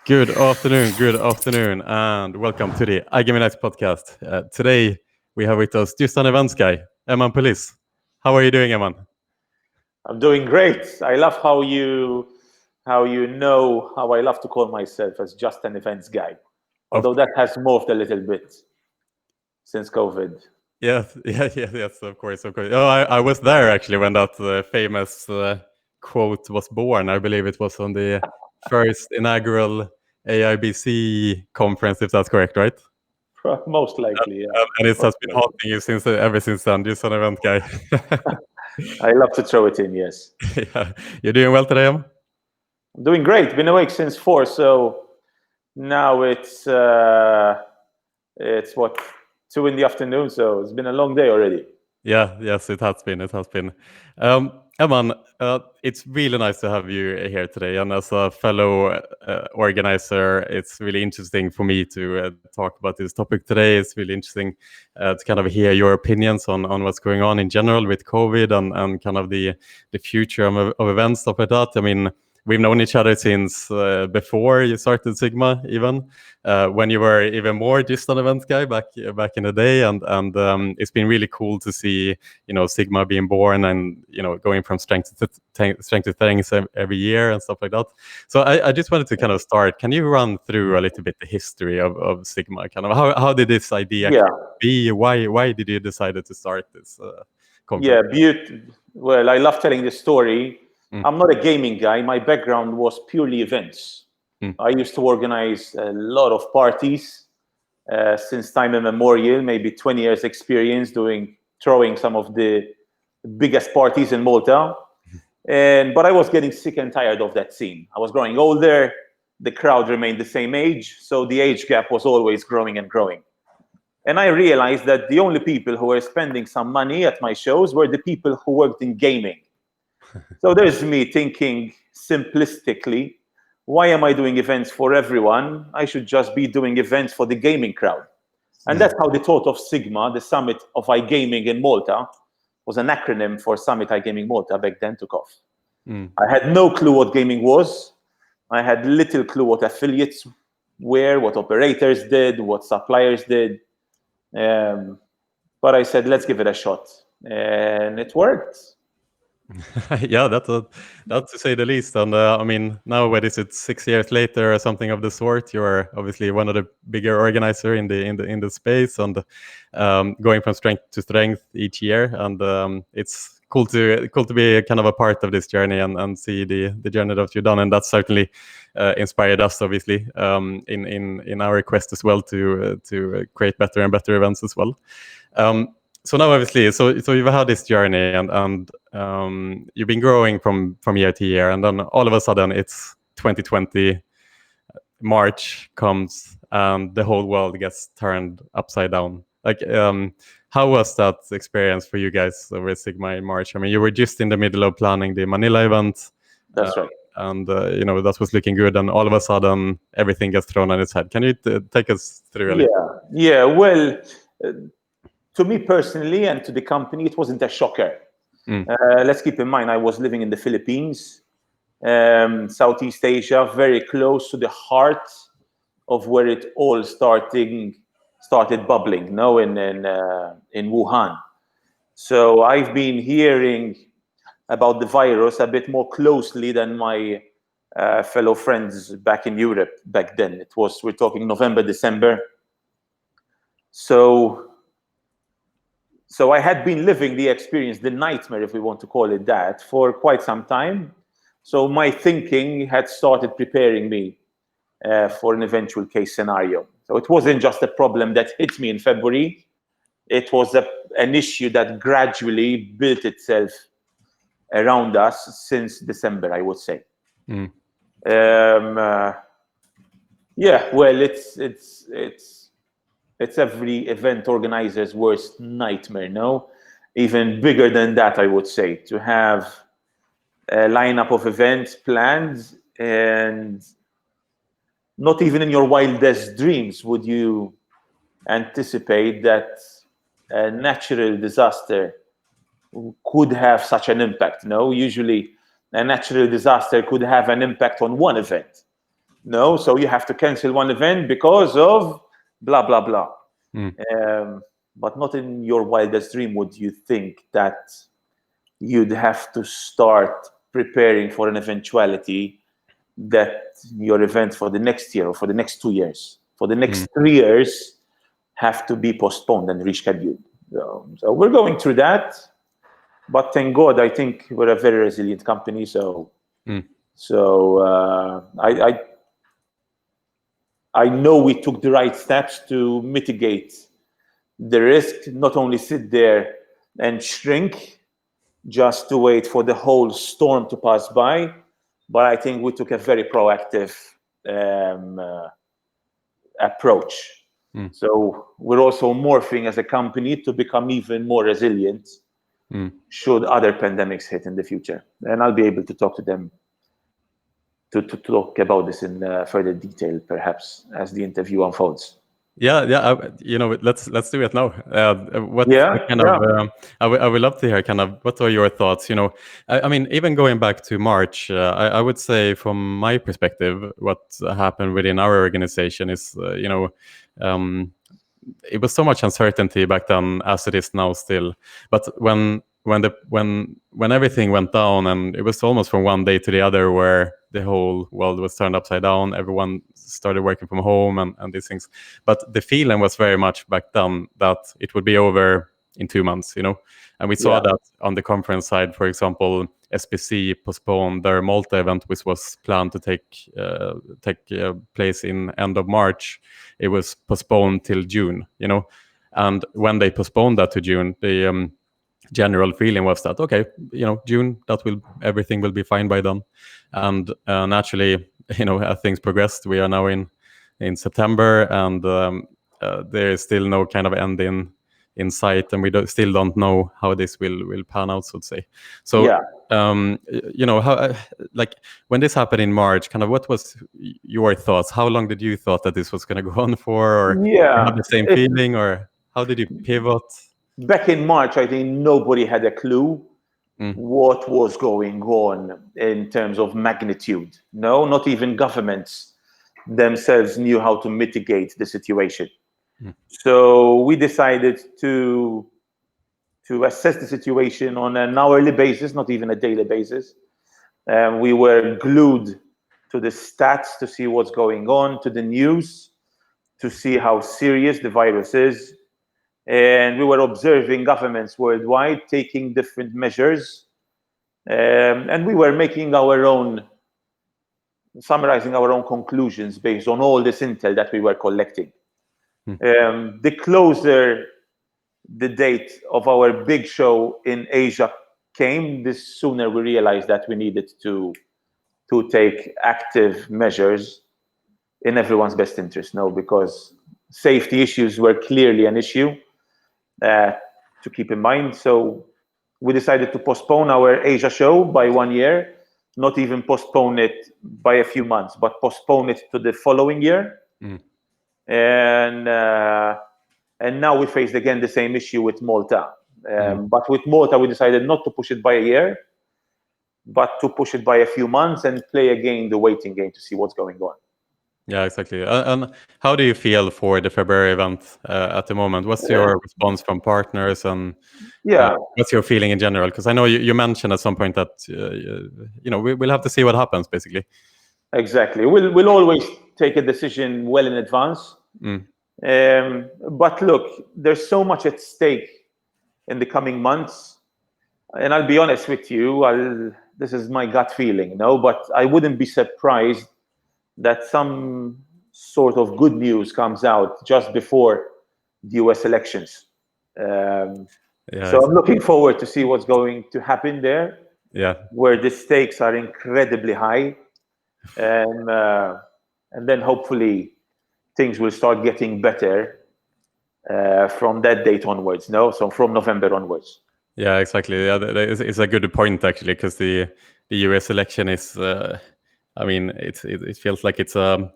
Good afternoon, and welcome to the iGaming podcast. Today we have with us just an events guy, Eman Pulis. How are you doing, Eman? I'm doing great. I love how you know how I love to call myself as just an events guy, Of although that has morphed a little bit since COVID. yes, yes, of course. Oh, I was there actually when that famous quote was born. I believe it was on the first inaugural AIBC conference, if that's correct, right? Most likely, yeah. And it has Most been likely. haunting you since ever since then. Just an event guy. I love to throw it in, yes. Yeah. You're doing well today, Em? I'm doing great. Been awake since 4, so now it's what, 2 in the afternoon, so it's been a long day already. Yeah, yes, it has been. It has been. Eman, it's really nice to have you here today. And as a fellow organizer, it's really interesting for me to talk about this topic today. It's really interesting to kind of hear your opinions on what's going on in general with COVID and kind of the future of events, stuff like that. I mean, we've known each other since before you started SiGMA, even when you were even more just an event guy back in the day, and it's been really cool to see SiGMA being born and going from strength to strength every year and stuff like that. So I just wanted to kind of start. Can you run through a little bit the history of SiGMA? Kind of how did this idea Yeah, be? Why did you decide to start this yeah, conference? well, I love telling this story. Mm. I'm not a gaming guy. My background was purely events. Mm. I used to organize a lot of parties since time immemorial, maybe 20 years experience throwing some of the biggest parties in Malta. But I was getting sick and tired of that scene. I was growing older. The crowd remained the same age. So the age gap was always growing and growing. And I realized that the only people who were spending some money at my shows were the people who worked in gaming. So there's me thinking simplistically, why am I doing events for everyone? I should just be doing events for the gaming crowd. And that's how the thought of SiGMA, the Summit of iGaming in Malta, was an acronym for Summit iGaming Malta back then, took off. I had no clue what gaming was. I had little clue what affiliates were, what operators did, what suppliers did. But I said, let's give it a shot. And it worked. Yeah, that's to say the least. And I mean, now what is it, 6 years later or something of the sort? You are obviously one of the bigger organizer in the space, and going from strength to strength each year. And it's cool to be kind of a part of this journey and see the journey that you've done. And that's certainly inspired us, obviously, in our quest as well to create better and better events as well. So now, obviously, so you've had this journey, and you've been growing from year to year, and then all of a sudden it's 2020. March comes, and the whole world gets turned upside down. Like, how was that experience for you guys with SiGMA in March? I mean, you were just in the middle of planning the Manila event. That's right. And that was looking good, and all of a sudden everything gets thrown on its head. Can you take us through a little? Yeah. Well, to me personally and to the company, it wasn't a shocker. Let's keep in mind, I was living in the Philippines, Southeast Asia, very close to the heart of where it all started bubbling, in Wuhan. So I've been hearing about the virus a bit more closely than my fellow friends back in Europe back then. We're talking November, December. So I had been living the experience, the nightmare, if we want to call it that, for quite some time. So my thinking had started preparing me for an eventual case scenario. So it wasn't just a problem that hit me in February. It was an issue that gradually built itself around us since December, I would say. Well, it's every event organizer's worst nightmare, no? Even bigger than that, I would say, to have a lineup of events planned, and not even in your wildest dreams would you anticipate that a natural disaster could have such an impact. No, usually a natural disaster could have an impact on one event. No, so you have to cancel one event because of blah blah blah. But not in your wildest dream would you think that you'd have to start preparing for an eventuality that your event for the next year or for the next 2 years, for the next 3 years, have to be postponed and rescheduled. So we're going through that, but thank God, I think we're a very resilient company. So I know we took the right steps to mitigate the risk, not only sit there and shrink just to wait for the whole storm to pass by, but I think we took a very proactive approach. So we're also morphing as a company to become even more resilient should other pandemics hit in the future. And I'll be able to talk to them to talk about this in further detail, perhaps, as the interview unfolds. Yeah. Let's do it now. I would love to hear kind of what are your thoughts. I mean, even going back to March, I would say from my perspective, what happened within our organization is, it was so much uncertainty back then as it is now still. But when everything went down, and it was almost from one day to the other where the whole world was turned upside down, everyone started working from home and these things. But the feeling was very much back then that it would be over in 2 months, and we saw that on the conference side. For example, SPC postponed their Malta event, which was planned to take place in end of March. It was postponed till June, and when they postponed that to June, the general feeling was that, okay, June, everything will be fine by then. And naturally, as things progressed, we are now in September, and there is still no kind of end in sight, and we still don't know how this will pan out, so to say. So how, like, when this happened in March, kind of what was your thoughts? How long did you thought that this was going to go on for, or you have the same feeling, or how did you pivot? Back in March, I think nobody had a clue what was going on in terms of magnitude. No, not even governments themselves knew how to mitigate the situation. So we decided to assess the situation on an hourly basis, not even a daily basis. We were glued to the stats to see what's going on, to the news, to see how serious the virus is. And we were observing governments worldwide taking different measures. And we were summarizing our own conclusions based on all this intel that we were collecting. The closer the date of our big show in Asia came, the sooner we realized that we needed to take active measures in everyone's best interest, because safety issues were clearly an issue to keep in mind. So we decided to postpone our Asia show by 1 year, not even postpone it by a few months, but postpone it to the following year. And now we faced again the same issue with Malta. But with Malta, we decided not to push it by a year, but to push it by a few months and play again the waiting game to see what's going on. Yeah, exactly. And how do you feel for the February event at the moment? What's your response from partners, and what's your feeling in general? Because I know you mentioned at some point that we'll have to see what happens, basically. Exactly. We'll always take a decision well in advance. But look, there's so much at stake in the coming months, and I'll be honest with you. This is my gut feeling, but I wouldn't be surprised that some sort of good news comes out just before the US elections. So I'm looking forward to see what's going to happen there, where the stakes are incredibly high. And then hopefully things will start getting better from that date onwards, so from November onwards. Yeah, exactly. Yeah, it's a good point, actually, because the US election is... I mean, it feels like it's a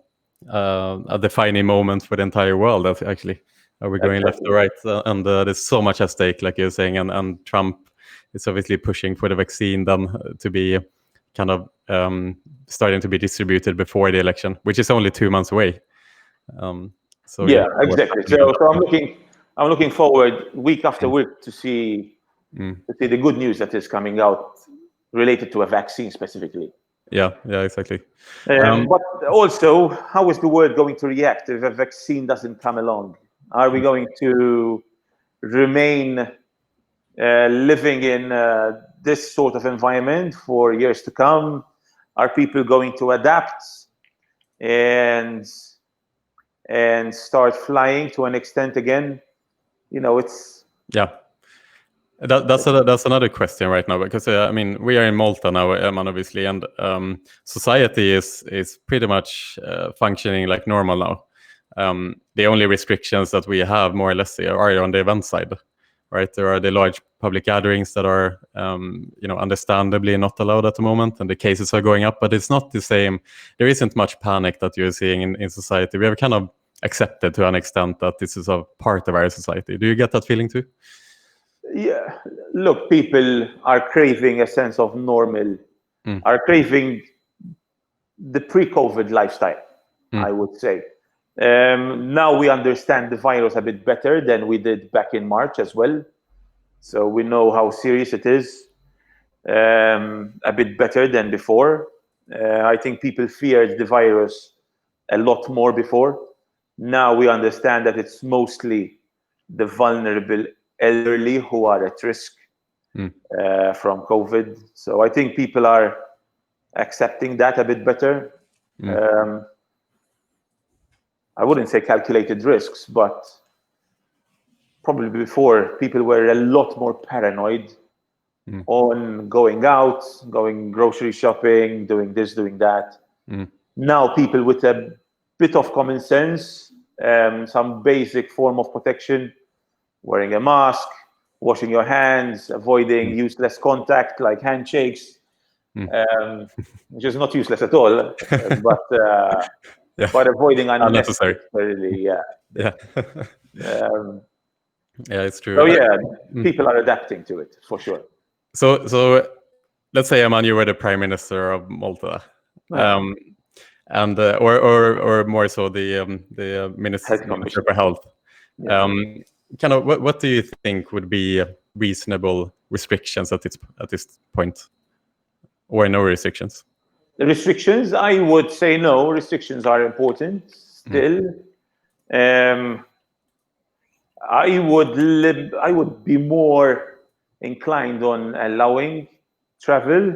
defining moment for the entire world. Actually, are we going left or right? And there's so much at stake, like you're saying. And Trump is obviously pushing for the vaccine then to be kind of starting to be distributed before the election, which is only 2 months away. So yeah, what's exactly. happening. So I'm looking forward week after week to see the good news that is coming out related to a vaccine specifically. Yeah, exactly. But also, how is the world going to react if a vaccine doesn't come along? Are we going to remain living in this sort of environment for years to come? Are people going to adapt and start flying to an extent again? It's Yeah. That's another question right now, because I mean, we are in Malta now, Eman, obviously, and society is pretty much functioning like normal now. The only restrictions that we have, more or less, are on the event side, right? There are the large public gatherings that are, understandably not allowed at the moment, and the cases are going up. But it's not the same. There isn't much panic that you're seeing in society. We have kind of accepted to an extent that this is a part of our society. Do you get that feeling too? Yeah, look, people are craving a sense of normal, are craving the pre-COVID lifestyle, I would say. Now we understand the virus a bit better than we did back in March as well. So we know how serious it is, a bit better than before. I think people feared the virus a lot more before. Now we understand that it's mostly the vulnerable elderly who are at risk from COVID. So I think people are accepting that a bit better. I wouldn't say calculated risks, but probably before people were a lot more paranoid on going out, going grocery shopping, doing this, doing that. Now people with a bit of common sense, some basic form of protection, wearing a mask, washing your hands, avoiding useless contact like handshakes, which is not useless at all, but avoiding unnecessarily, Yeah. Yeah, it's true. So yeah, people are adapting to it for sure. So let's say, Eman, you were the Prime Minister of Malta, and or more so the Minister for Health. Kind of what do you think would be reasonable restrictions at this point, or no restrictions? The restrictions, I would say no. Restrictions are important still. I would be more inclined on allowing travel,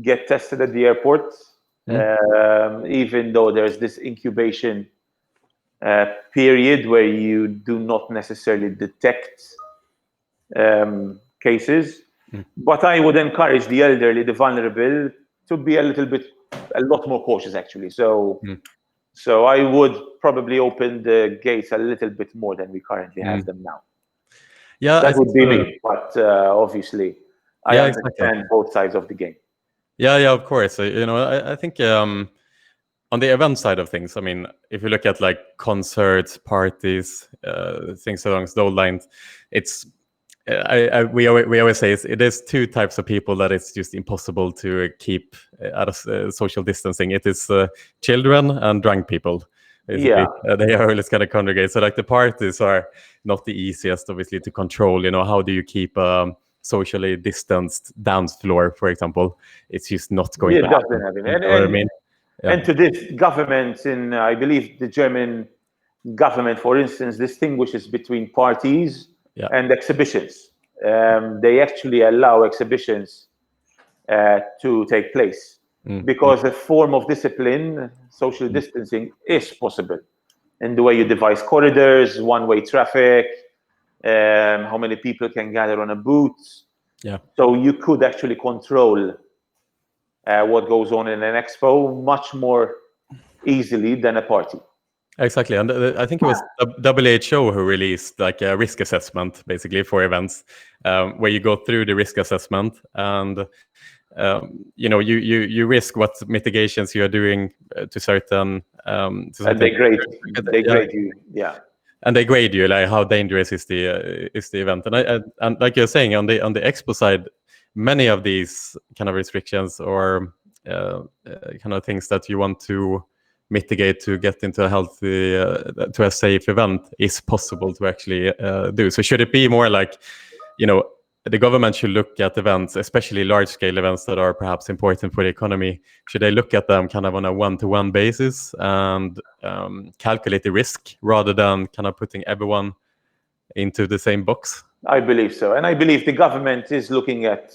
get tested at the airport, even though there's this incubation period where you do not necessarily detect cases. But I would encourage the elderly, the vulnerable, to be a lot more cautious, actually. So I would probably open the gates a little bit more than we currently have them now. Yeah, that would be me. But obviously, I understand both sides of the game. Yeah, of course. I think on the event side of things, I mean, if you look at like concerts, parties, things along those lines, it's we always say it is two types of people that it's just impossible to keep at a social distancing. It is children and drunk people. Basically. They are always kind of congregate. So like the parties are not the easiest, obviously, to control. How do you keep socially distanced dance floor, for example? It's just not going to happen. And to this, government I believe the German government, for instance, distinguishes between parties and exhibitions. They actually allow exhibitions to take place because a form of discipline, social distancing, is possible in the way you devise corridors, one-way traffic, how many people can gather on a booth. So you could actually control what goes on in an expo much more easily than a party. Exactly, and I think it was WHO who released like a risk assessment, basically, for events, where you go through the risk assessment, and you risk what mitigations you are doing to certain. And they grade you, And they grade you, like how dangerous is the event, and like you're saying on the Expo side, many of these kind of restrictions or kind of things that you want to mitigate to get into a healthy, to a safe event is possible to actually do. So should it be more like, the government should look at events, especially large-scale events that are perhaps important for the economy? Should they look at them kind of on a one-to-one basis and calculate the risk rather than kind of putting everyone into the same box? I believe so. And I believe the government is looking at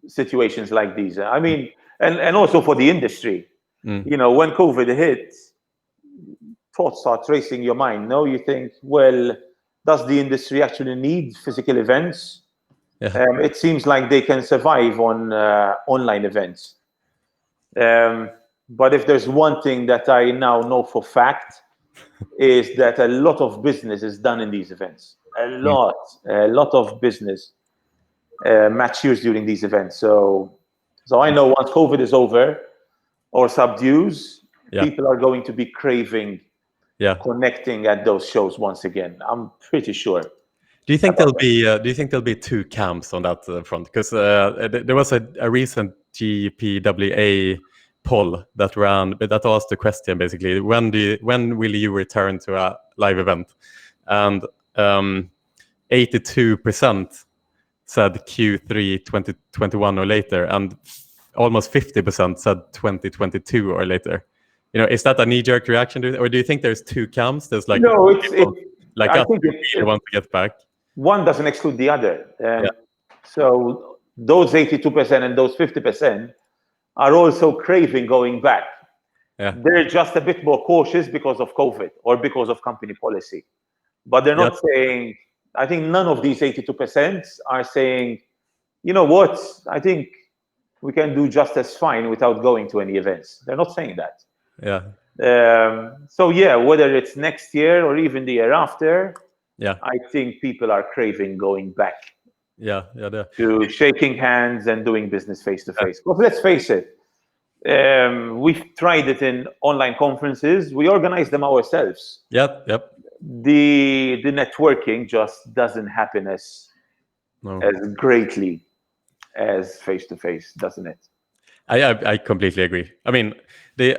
situations like these. I mean, and also for the industry. When COVID hit, thoughts start racing your mind. No, you think, well, does the industry actually need physical events? Yeah. It seems like they can survive on online events. But if there's one thing that I now know for fact, is that a lot of business is done in these events. A lot of business matures during these events. So I know once COVID is over or subdues, people are going to be craving connecting at those shows once again. I'm pretty sure. Do you think there'll be two camps on that front? Because there was a recent GPWA poll that asked the question basically, when will you return to a live event? And 82% said Q3 2021 or later, and almost 50% said 2022 or later. Is that a knee-jerk reaction to it? Or do you think there's two camps? There's like no, people like us who really want to get back. One doesn't exclude the other. So those 82% and those 50% are also craving going back. They're just a bit more cautious because of COVID or because of company policy. But they're not saying, I think none of these 82% are saying, you know what, I think we can do just as fine without going to any events. They're not saying that. So whether it's next year or even the year after, I think people are craving going back to shaking hands and doing business face to face. But let's face it, we've tried it in online conferences. We organize them ourselves. The networking just doesn't happen as greatly as face to face, doesn't it? I completely agree. I mean,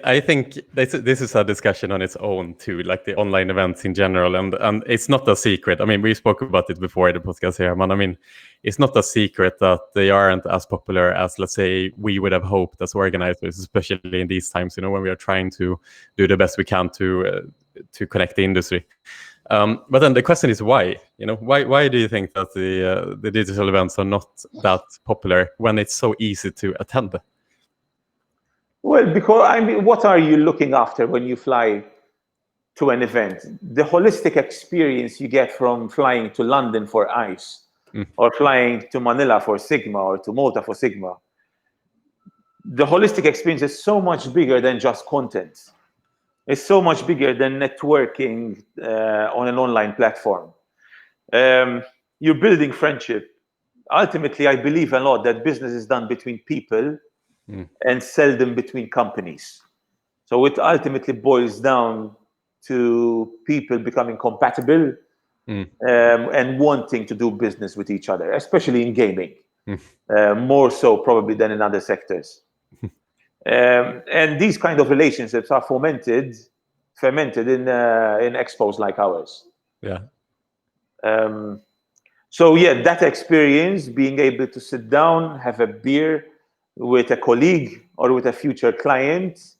I think this is a discussion on its own too, like the online events in general, and it's not a secret. I mean, we spoke about it before the podcast here, man. I mean, it's not a secret that they aren't as popular as, let's say, we would have hoped as organizers, especially in these times. When we are trying to do the best we can to connect the industry. But then the question is why? Why do you think that the digital events are not that popular when it's so easy to attend? Well, because what are you looking after when you fly to an event? The holistic experience you get from flying to London for ICE, or flying to Manila for SiGMA, or to Malta for SiGMA. The holistic experience is so much bigger than just content. It's so much bigger than networking on an online platform. You're building friendship. Ultimately, I believe a lot that business is done between people and seldom between companies. So it ultimately boils down to people becoming compatible and wanting to do business with each other, especially in gaming, more so probably than in other sectors. And these kind of relationships are fermented in expos like ours. So that experience, being able to sit down, have a beer with a colleague or with a future client,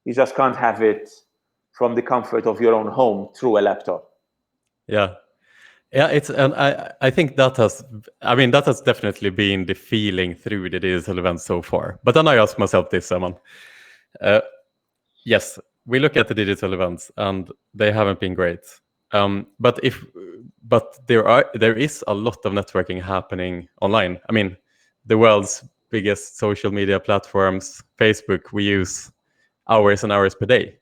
you just can't have it from the comfort of your own home through a laptop. And I think that has definitely been the feeling through the digital events so far. But then I ask myself this, Eman. Yes, we look at the digital events and they haven't been great. But there is a lot of networking happening online. I mean, the world's biggest social media platforms, Facebook, we use hours and hours per day.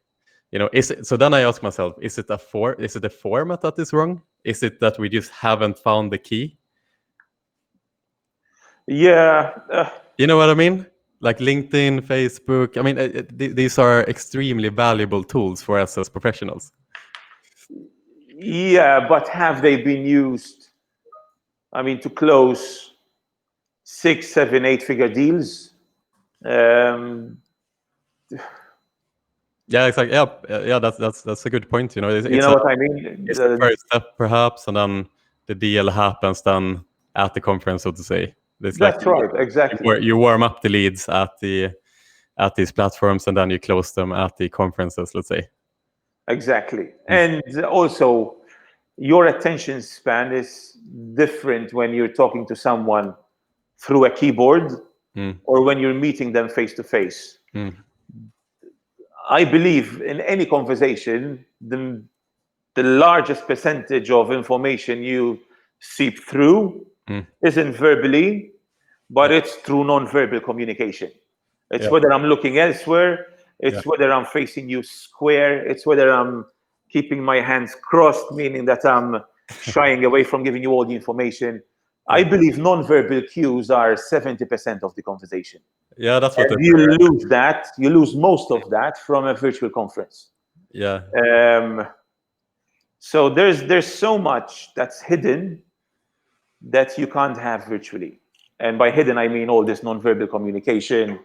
So then I ask myself, is it a format that is wrong? Is it that we just haven't found the key? You know what I mean? Like LinkedIn, Facebook. I mean, these are extremely valuable tools for us as professionals. But have they been used, to close 6, 7, 8-figure deals. Yeah, exactly. Yeah. That's a good point. You know, You know what I mean? it's the first step perhaps, and then the deal happens then at the conference, so to say. It's like That's right, exactly. you warm up the leads at these platforms, and then you close them at the conferences, let's say. Exactly. And also, your attention span is different when you're talking to someone through a keyboard or when you're meeting them face to face. I believe in any conversation, the largest percentage of information you seep through isn't verbally, but it's through non-verbal communication. It's Yeah. whether I'm looking elsewhere, it's Yeah. whether I'm facing you square, it's whether I'm keeping my hands crossed, meaning that I'm shying away from giving you all the information. I believe non-verbal cues are 70% of the conversation. Yeah, that's what And you lose most of that from a virtual conference. Yeah. So there's so much that's hidden that you can't have virtually. And by hidden, I mean all this non-verbal communication,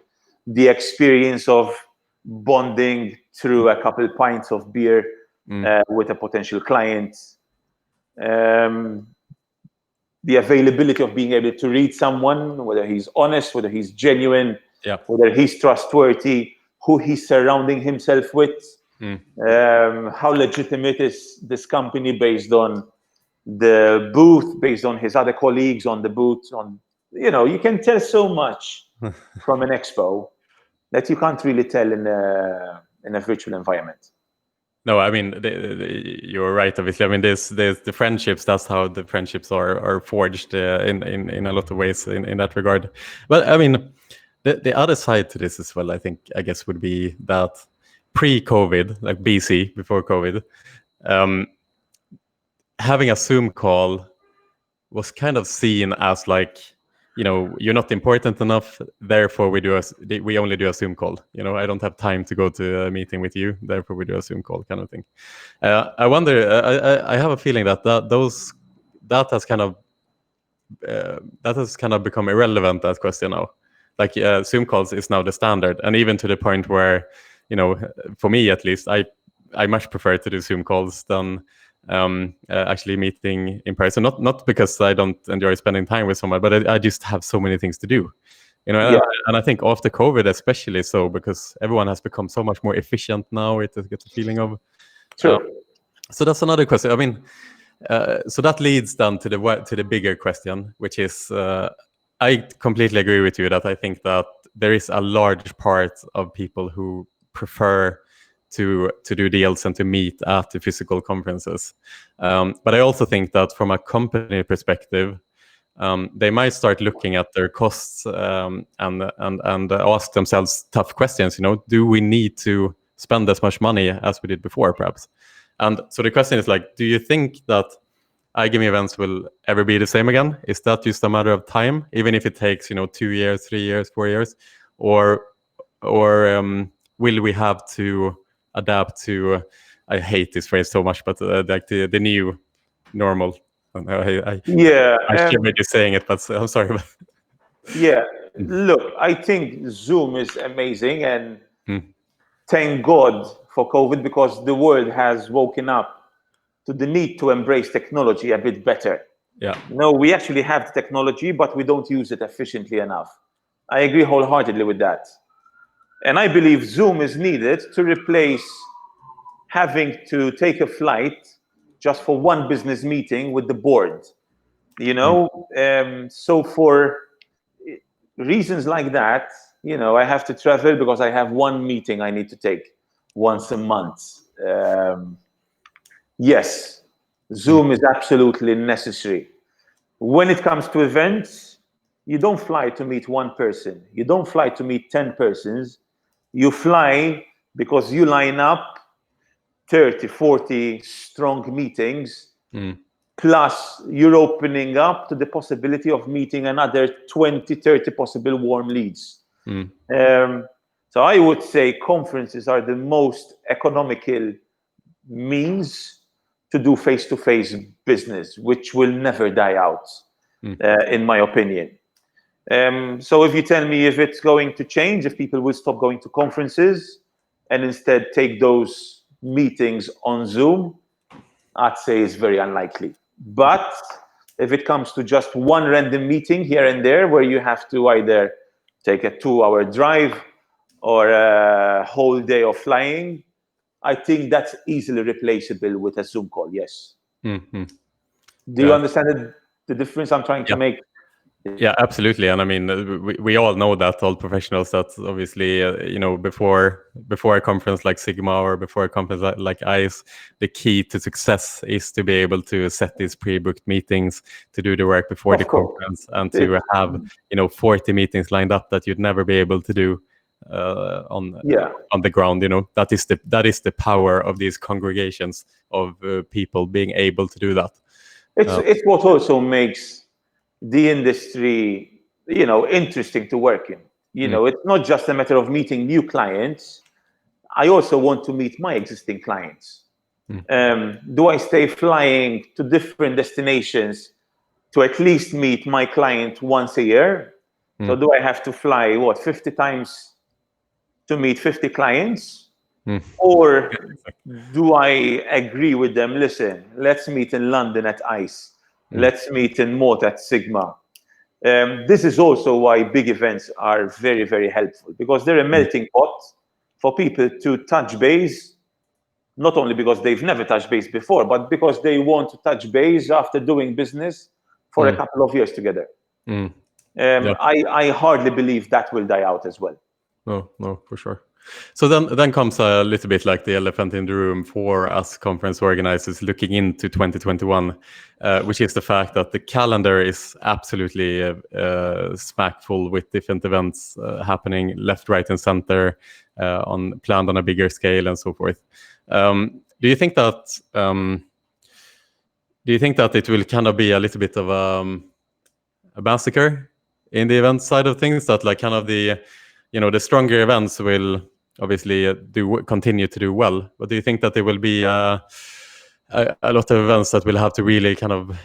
the experience of bonding through a couple pints of beer with a potential client, the availability of being able to read someone, whether he's honest, whether he's genuine, Yeah. whether he's trustworthy, who he's surrounding himself with, how legitimate is this company based on the booth, based on his other colleagues on the booth. You can tell so much from an expo that you can't really tell in a virtual environment. No, I mean you're right. Obviously, I mean there's the friendships. That's how the friendships are forged in a lot of ways in that regard. But I mean, the other side to this as well, I guess would be that pre-COVID, like BC, before COVID, having a Zoom call was kind of seen as like, you're not important enough, therefore we only do a Zoom call. I don't have time to go to a meeting with you, therefore we do a Zoom call, kind of thing. I wonder. I have a feeling that has kind of become irrelevant, that question now. Like Zoom calls is now the standard, and even to the point where, for me at least, I much prefer to do Zoom calls than actually meeting in person. Not because I don't enjoy spending time with someone, but I just have so many things to do. Yeah. And I think after COVID, especially so, because everyone has become so much more efficient now. It gets a feeling of. Sure. So that's another question. I mean, so that leads then to the bigger question, which is, I completely agree with you that I think that there is a large part of people who prefer to do deals and to meet at the physical conferences. But I also think that from a company perspective, they might start looking at their costs and ask themselves tough questions. Do we need to spend as much money as we did before, perhaps? And so the question is like, do you think that iGaming events will ever be the same again? Is that just a matter of time, even if it takes 2 years, 3 years, 4 years, or will we have to adapt to? I hate this phrase so much, but like the new normal. Yeah. I shouldn't be saying it, but I'm sorry. Yeah. Look, I think Zoom is amazing, and thank God for COVID, because the world has woken up to the need to embrace technology a bit better. Yeah. No, we actually have the technology, but we don't use it efficiently enough. I agree wholeheartedly with that. And I believe Zoom is needed to replace having to take a flight just for one business meeting with the board. So for reasons like that, I have to travel because I have one meeting I need to take once a month. Yes, Zoom is absolutely necessary. When it comes to events, you don't fly to meet one person. You don't fly to meet 10 persons. You fly because you line up 30, 40 strong meetings, plus you're opening up to the possibility of meeting another 20, 30 possible warm leads. So I would say conferences are the most economical means to do face-to-face business, which will never die out, in my opinion. So if you tell me if it's going to change, if people will stop going to conferences and instead take those meetings on Zoom, I'd say it's very unlikely. But if it comes to just one random meeting here and there where you have to either take a 2-hour drive or a whole day of flying, I think that's easily replaceable with a Zoom call, yes. Mm-hmm. Do you understand the difference I'm trying to make? Yeah, absolutely. And I mean, we all know that, all professionals, that obviously, before a conference like SiGMA or before a conference like ICE, the key to success is to be able to set these pre-booked meetings, to do the work before the conference, and to have 40 meetings lined up that you'd never be able to do on the ground. That is the power of these congregations of people being able to do that. It's what also makes the industry, interesting to work in. It's not just a matter of meeting new clients. I also want to meet my existing clients. Do I stay flying to different destinations to at least meet my client once a year? So do I have to fly 50 times to meet 50 clients? Or do I agree with them? Listen, let's meet in London at ICE. Let's meet in Malta at SiGMA. This is also why big events are very, very helpful, because they're a melting pot for people to touch base, not only because they've never touched base before, but because they want to touch base after doing business for a couple of years together. I hardly believe that will die out as well. No, for sure. So then comes a little bit like the elephant in the room for us conference organizers looking into 2021, which is the fact that the calendar is absolutely smack full with different events happening left, right, and center, planned on a bigger scale and so forth. Do you think that it will kind of be a little bit of a massacre in the event side of things, that like kind of the stronger events will obviously continue to do well, but do you think that there will be a lot of events that will have to really kind of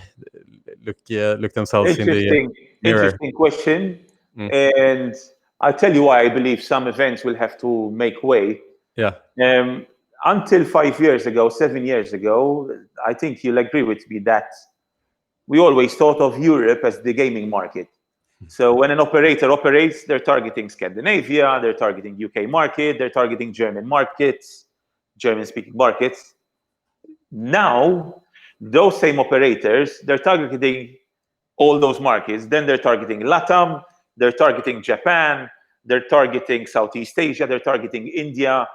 look themselves in the mirror? Interesting question. And I'll tell you why I believe some events will have to make way. Until 5 years ago, 7 years ago, I think you'll agree with me that we always thought of Europe as the gaming market. So when an operator operates, they're targeting Scandinavia, they're targeting UK market, they're targeting German markets, German-speaking markets. Now, those same operators, they're targeting all those markets. Then they're targeting LATAM, they're targeting Japan, they're targeting Southeast Asia, they're targeting India.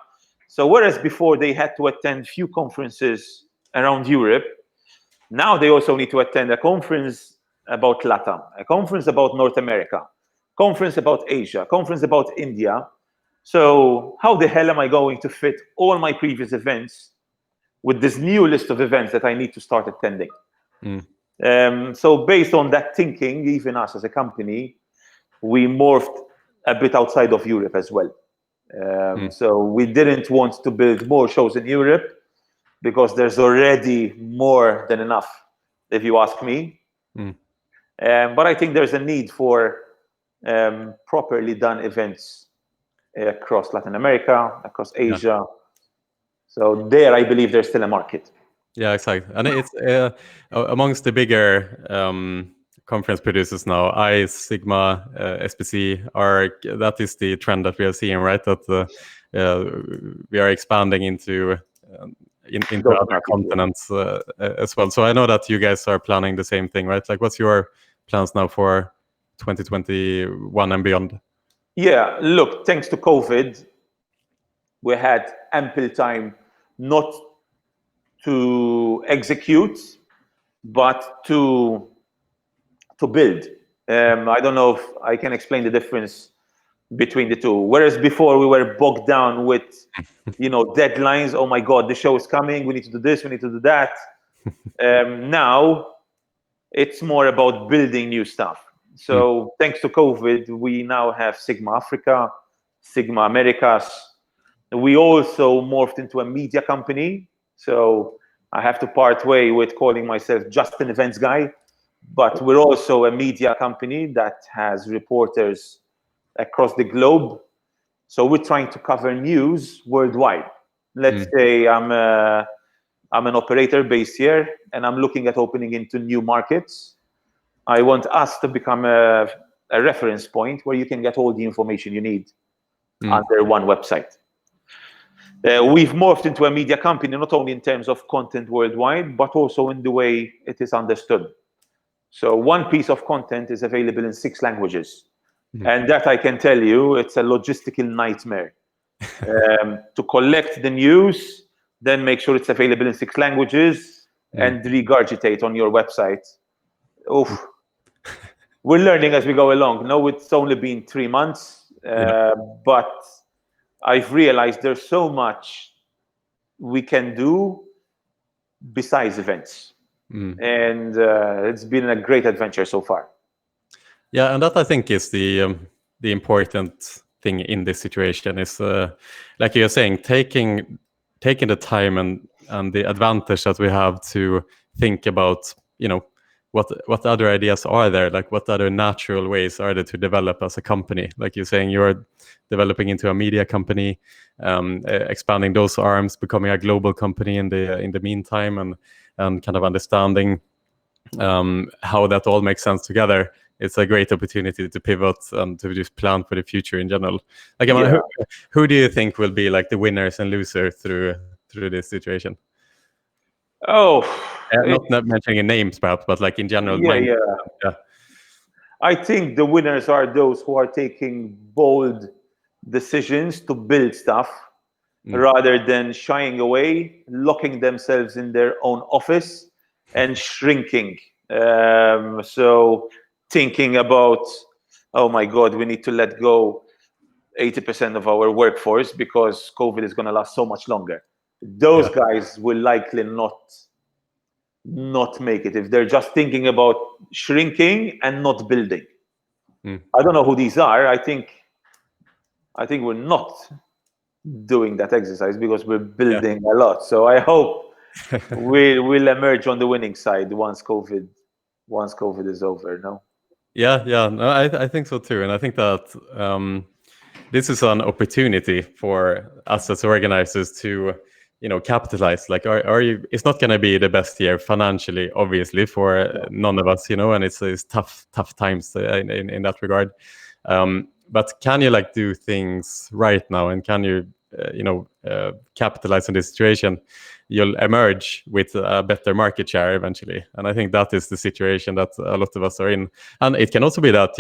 So whereas before they had to attend few conferences around Europe, now they also need to attend a conference about LATAM, a conference about North America, conference about Asia, conference about India. So how the hell am I going to fit all my previous events with this new list of events that I need to start attending? So based on that thinking, even us as a company, we morphed a bit outside of Europe as well. So we didn't want to build more shows in Europe because there's already more than enough, if you ask me. But I think there's a need for properly done events across Latin America, across Asia. So there, I believe there's still a market. Yeah, exactly. And it's amongst the bigger conference producers now, ICE, SiGMA, SPC, that is the trend that we are seeing, right? That we are expanding into other continents as well. So I know that you guys are planning the same thing, right? Like, what's your plans now for 2021 and beyond? Yeah, look, thanks to COVID, we had ample time not to execute, but to build. I don't know if I can explain the difference between the two. Whereas before we were bogged down with, deadlines. Oh my God, the show is coming. We need to do this. We need to do that. Now it's more about building new stuff. So thanks to COVID, we now have SiGMA Africa, SiGMA Americas. We also morphed into a media company. So I have to part way with calling myself just an events guy, but we're also a media company that has reporters across the globe. So we're trying to cover news worldwide. Let's say I'm an operator based here, and I'm looking at opening into new markets. I want us to become a reference point where you can get all the information you need under one website. We've morphed into a media company, not only in terms of content worldwide, but also in the way it is understood. So one piece of content is available in 6 languages. And that I can tell you, it's a logistical nightmare. To collect the news, then make sure it's available in 6 languages, and regurgitate on your website. Oof. We're learning as we go along. No, it's only been 3 months, but I've realized there's so much we can do besides events. And it's been a great adventure so far. Yeah, and that I think is the important thing in this situation is, like you're saying, taking the time and the advantage that we have to think about, what other ideas are there, like what other natural ways are there to develop as a company. Like you're saying, you're developing into a media company, expanding those arms, becoming a global company in the meantime, and kind of understanding how that all makes sense together. It's a great opportunity to pivot and to just plan for the future in general. Like, who do you think will be like the winners and losers through this situation? Not mentioning names, perhaps, but like in general. I think the winners are those who are taking bold decisions to build stuff rather than shying away, locking themselves in their own office and shrinking. So thinking about, oh my God, we need to let go 80% of our workforce because COVID is going to last so much longer. Those guys will likely not make it if they're just thinking about shrinking and not building. I don't know who these are. I think we're not doing that exercise because we're building a lot. So I hope we'll emerge on the winning side once COVID is over. No. No, I think so too, and I think that this is an opportunity for us as organizers to capitalize. Like, are you? It's not going to be the best year financially, obviously, for none of us, and it's tough times in that regard. But can you do things right now, and can you capitalize on this situation? You'll emerge with a better market share eventually, and I think that is the situation that a lot of us are in. And it can also be that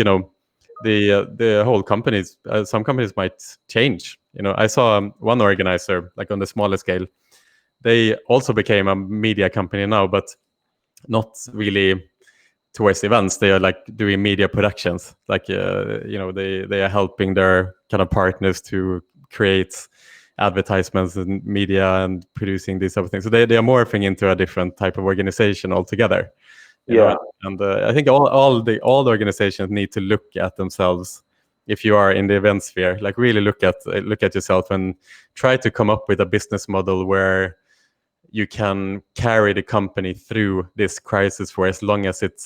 the whole companies, some companies might change. I saw one organizer, like on the smaller scale, they also became a media company now, but not really towards events. They are like doing media productions, like they are helping their kind of partners to create advertisements and media and producing these type of things. So they are morphing into a different type of organization altogether. And I think all the organizations need to look at themselves. If you are in the event sphere, like really look at yourself and try to come up with a business model where you can carry the company through this crisis for as long as it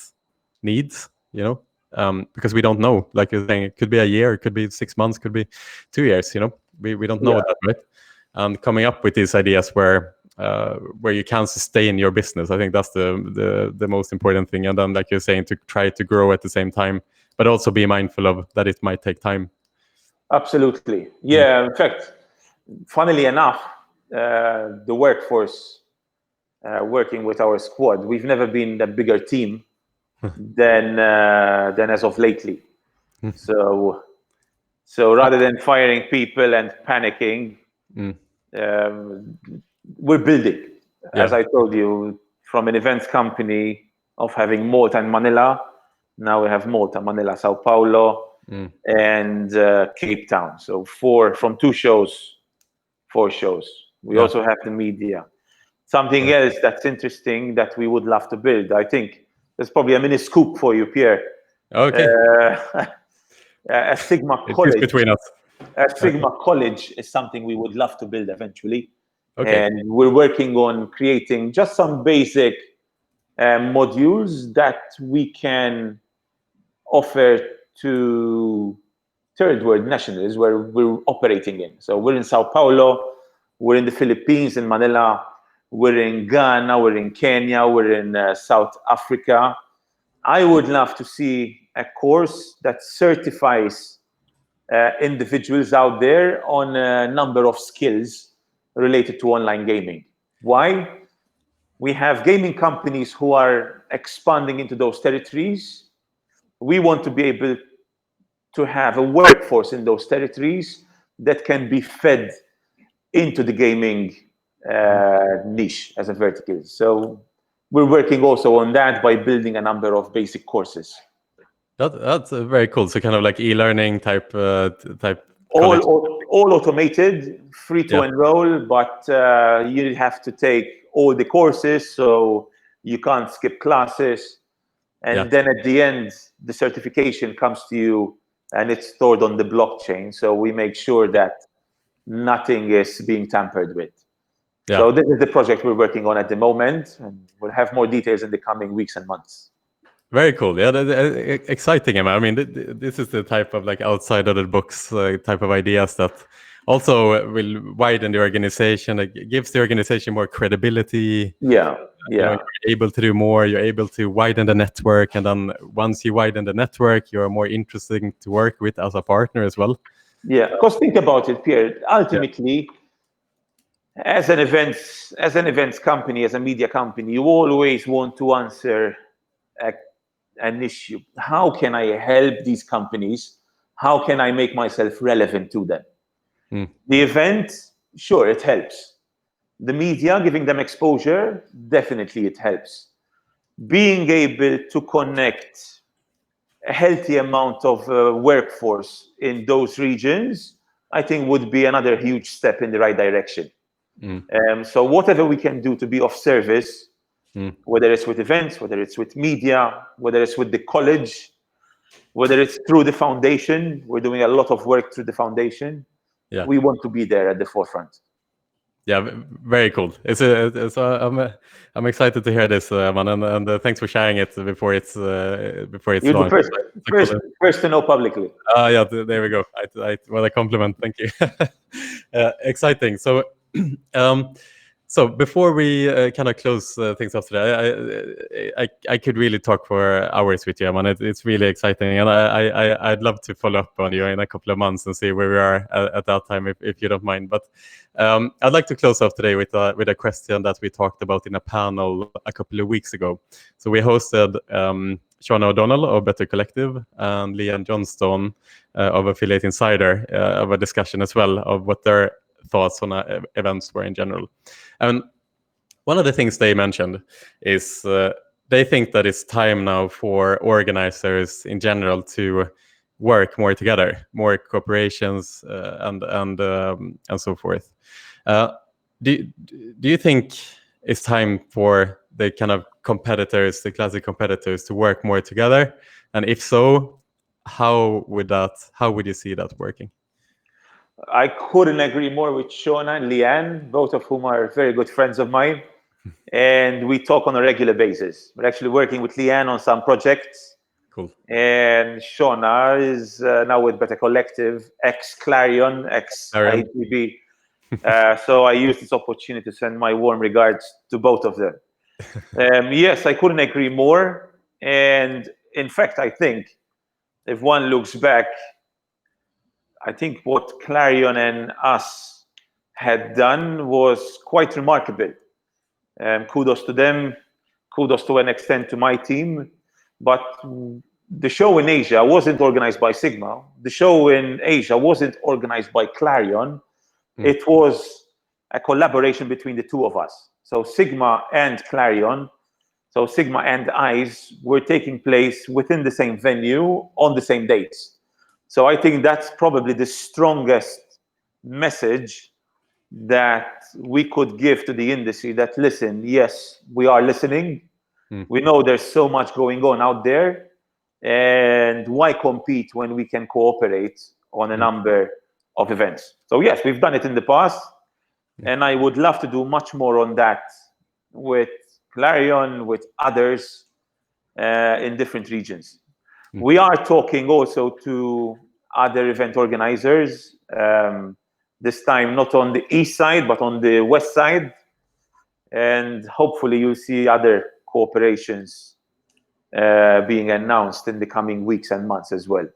needs, because we don't know. Like you're saying, it could be a year, it could be 6 months, could be 2 years. We don't know that, right? And coming up with these ideas where you can sustain your business, I think that's the most important thing. And then, like you're saying, to try to grow at the same time, but also be mindful of that it might take time. Absolutely. Yeah. In fact, funnily enough, the workforce working with our squad, we've never been a bigger team than as of lately. So rather than firing people and panicking, we're building. As I told you, from an events company of having Malta and Manila, now we have Malta, Manila, Sao Paulo, and Cape Town. So from 2 shows, 4 shows. We also have the media. Something else that's interesting that we would love to build. I think there's probably a mini scoop for you, Pierre. Okay. A SiGMA college. Between us. A SiGMA college is something we would love to build eventually. Okay. And we're working on creating just some basic modules that we can offer to third world nationals where we're operating in. So we're in Sao Paulo, we're in the Philippines, in Manila, we're in Ghana, we're in Kenya, we're in South Africa. I would love to see a course that certifies individuals out there on a number of skills related to online gaming. Why? We have gaming companies who are expanding into those territories. We want to be able to have a workforce in those territories that can be fed into the gaming niche as a vertical. So we're working also on that by building a number of basic courses. That's very cool. So kind of like e-learning type All, college. all automated, free to Yeah. enroll, but you have to take all the courses, so you can't skip classes. And then at the end, the certification comes to you and it's stored on the blockchain. So we make sure that nothing is being tampered with. Yeah. So this is the project we're working on at the moment, and we'll have more details in the coming weeks and months. Very cool. Yeah, exciting, Emma. I mean, this is the type of like outside of the box type of ideas that also will widen the organization. It gives the organization more credibility. Yeah, You know, yeah, you're able to do more. You're able to widen the network, and then once you widen the network, you're more interesting to work with as a partner as well. yeah. Because think about it, Pierre. Ultimately, as an events company, as a media company, you always want to answer an issue. How can I help these companies? How can I make myself relevant to them? The event, sure, it helps. The media, giving them exposure, definitely it helps. Being able to connect a healthy amount of workforce in those regions, I think would be another huge step in the right direction. So whatever we can do to be of service, whether it's with events, whether it's with media, whether it's with the college, whether it's through the foundation, we're doing a lot of work through the foundation. Yeah. We want to be there at the forefront. Yeah, very cool. I'm excited to hear this, man, and thanks for sharing it before it's You're the launched. first to know publicly. Yeah, there we go. What a compliment. Thank you. Exciting. So, so before we kind of close things off today, I could really talk for hours with you, man. It's really exciting, and I'd love to follow up on you in a couple of months and see where we are at that time, if you don't mind. But I'd like to close off today with a question that we talked about in a panel a couple of weeks ago. So we hosted Shauna O'Donnell of Better Collective and Leanne Johnstone of Affiliate Insider of a discussion as well of what their thoughts on events were in general. And one of the things they mentioned is they think that it's time now for organizers in general to work more together, more cooperations and so forth. Do you think it's time for the kind of competitors, the classic competitors, to work more together? And if so, how would you see that working? I couldn't agree more with Shona and Leanne, both of whom are very good friends of mine. And we talk on a regular basis. We're actually working with Leanne on some projects. Cool. And Shona is now with Better Collective, ex-Clarion, ex-ITB. So I use this opportunity to send my warm regards to both of them. Yes, I couldn't agree more. And in fact, I think if one looks back, I think what Clarion and us had done was quite remarkable. Kudos to them, kudos to an extent to my team. But the show in Asia wasn't organized by SiGMA. The show in Asia wasn't organized by Clarion. It was a collaboration between the two of us. So SiGMA and Clarion, so SiGMA and ICE were taking place within the same venue on the same dates. So I think that's probably the strongest message that we could give to the industry, that listen, yes, we are listening. We know there's so much going on out there, and why compete when we can cooperate on a number of events? So yes, we've done it in the past, and I would love to do much more on that with Clarion, with others in different regions. We are talking also to other event organizers, this time not on the east side, but on the west side. And hopefully you'll see other cooperations being announced in the coming weeks and months as well.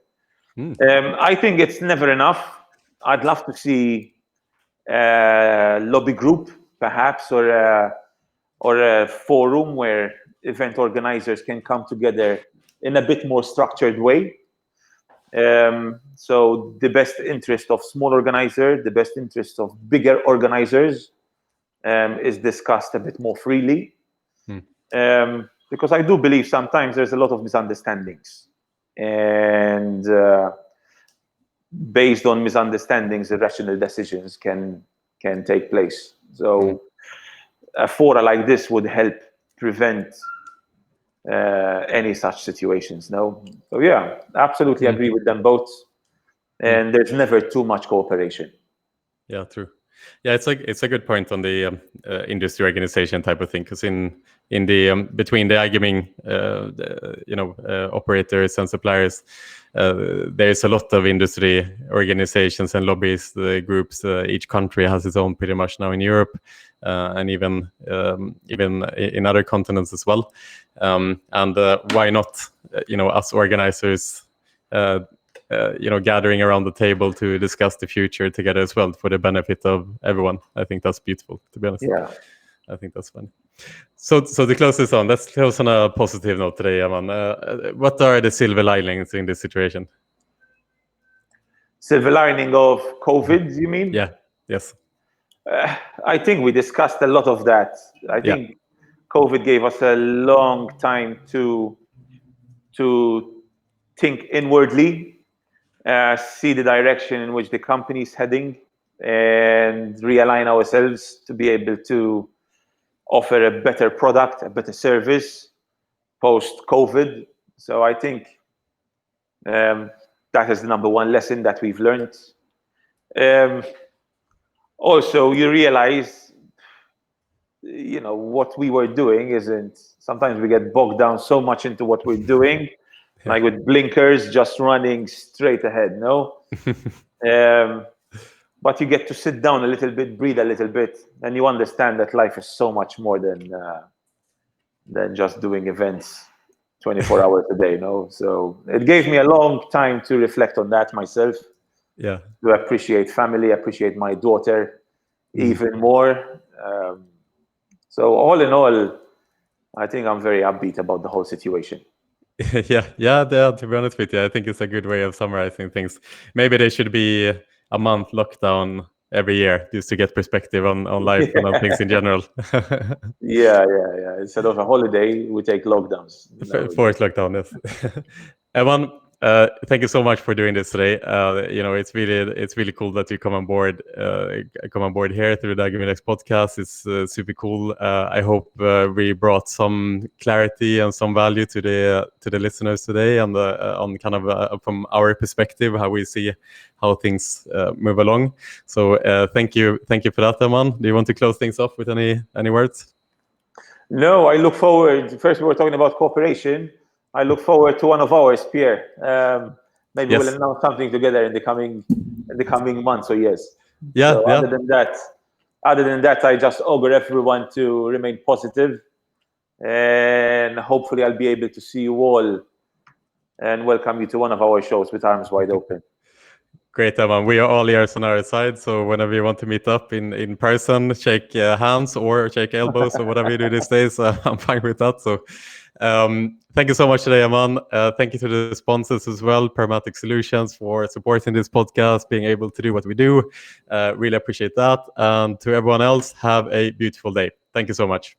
I think it's never enough. I'd love to see a lobby group, perhaps, or a forum where event organizers can come together in a bit more structured way. So the best interest of small organizers, the best interest of bigger organizers is discussed a bit more freely. Because I do believe sometimes there's a lot of misunderstandings. And based on misunderstandings, irrational decisions can take place. So a fora like this would help prevent any such situations. No, so yeah, absolutely agree with them both. And there's never too much cooperation. Yeah, true. Yeah, it's a good point on the industry organization type of thing, because in the between the iGaming operators and suppliers, there's a lot of industry organizations and lobbies groups. Each country has its own, pretty much now in Europe, and even in other continents as well. And why not, us organizers, gathering around the table to discuss the future together as well, for the benefit of everyone. I think that's beautiful, to be honest. Yeah. I think that's funny. So to close this on, let's close on a positive note today, Eman. What are the silver linings in this situation? Silver lining of COVID, you mean? Yeah. Yes. I think we discussed a lot of that. I think COVID gave us a long time to think inwardly, see the direction in which the company is heading, and realign ourselves to be able to offer a better product, a better service post-COVID. So I think that is the number one lesson that we've learned. Also, you realize, what we were doing isn't, sometimes we get bogged down so much into what we're doing, like with blinkers, just running straight ahead, no? But you get to sit down a little bit, breathe a little bit, and you understand that life is so much more than just doing events 24 hours a day, no? So it gave me a long time to reflect on that myself. Yeah. To appreciate family, appreciate my daughter even more. So all in all, I think I'm very upbeat about the whole situation. Yeah. To be honest with you, I think it's a good way of summarizing things. Maybe there should be a month lockdown every year, just to get perspective on life and on things in general. Yeah. Instead of a holiday, we take lockdowns. Forced lockdown, yes. Eman, thank you so much for doing this today. It's really cool that you come on board here through the iGaming podcast. It's super cool. I hope we brought some clarity and some value to the listeners today, and on kind of from our perspective, how we see how things move along. So thank you for that, Eman. Do you want to close things off with any words? No, I look forward. First, we were talking about cooperation. I look forward to one of ours, Pierre. Maybe we'll announce something together in the coming months or years. Yeah. So other than that, I just augur everyone to remain positive, and hopefully I'll be able to see you all and welcome you to one of our shows with arms wide open. Great, Eman. We are all ears on our side, so whenever you want to meet up in person, shake hands or shake elbows or whatever you do these days, I'm fine with that. So thank you so much today, Eman. Thank you to the sponsors as well, Pragmatic Solutions, for supporting this podcast, being able to do what we do. Really appreciate that. And to everyone else, have a beautiful day. Thank you so much.